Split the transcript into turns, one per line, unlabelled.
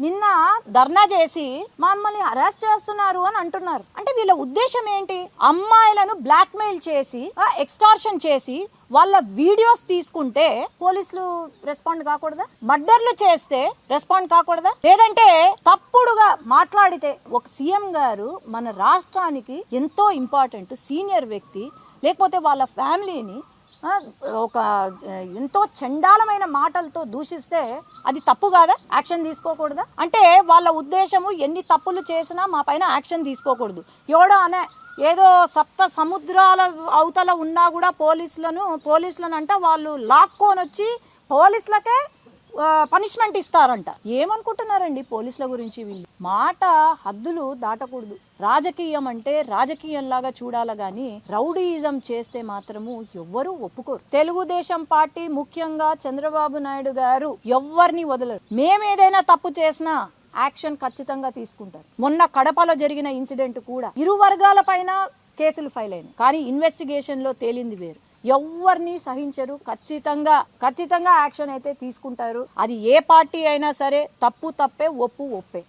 నిన్న ధర్నా చేసి మమ్మల్ని అరెస్ట్ చేస్తున్నారు అని అంటున్నారు. అంటే వీళ్ళ ఉద్దేశం ఏంటి? అమ్మాయిలను బ్లాక్ మెయిల్ చేసి ఎక్స్టార్షన్ చేసి వాళ్ళ వీడియోస్ తీసుకుంటే పోలీసులు రెస్పాండ్ కాకూడదా? మర్డర్లు చేస్తే రెస్పాండ్ కాకూడదా? లేదంటే తప్పుడుగా మాట్లాడితే ఒక సీఎం గారు మన రాష్ట్రానికి ఎంతో ఇంపార్టెంట్ సీనియర్ వ్యక్తి, లేకపోతే వాళ్ళ ఫ్యామిలీని ఒక ఎంతో చండాలమైన మాటలతో దూషిస్తే అది తప్పు కాదా? యాక్షన్ తీసుకోకూడదా? అంటే వాళ్ళ ఉద్దేశము ఎన్ని తప్పులు చేసినా మా పైన యాక్షన్ తీసుకోకూడదు. ఎవడో అనే ఏదో సప్త సముద్రాల అవతల ఉన్నా కూడా పోలీసులను అంట వాళ్ళు లాక్కొని వచ్చి పోలీసులకే పనిష్మెంట్ ఇస్తారంట. ఏమనుకుంటున్నారండి పోలీసుల గురించి? వీళ్ళు మాట హద్దులు దాటకూడదు. రాజకీయం అంటే రాజకీయంలాగా చూడాల గాని రౌడీయిజం చేస్తే మాత్రము ఎవ్వరూ ఒప్పుకోరు. తెలుగుదేశం పార్టీ ముఖ్యంగా చంద్రబాబు నాయుడు గారు ఎవ్వరిని వదలరు. మేమేదైనా తప్పు చేసినా యాక్షన్ ఖచ్చితంగా తీసుకుంటారు. మొన్న కడపలో జరిగిన ఇన్సిడెంట్ కూడా ఇరు వర్గాల పైన కేసులు ఫైల్ అయినాయి, కానీ ఇన్వెస్టిగేషన్ లో తేలింది వేరు. ఎవ్వరిని సహించరు. ఖచ్చితంగా యాక్షన్ అయితే తీసుకుంటారు. అది ఏ పార్టీ అయినా సరే తప్పు తప్పే, ఒప్పు ఒప్పే.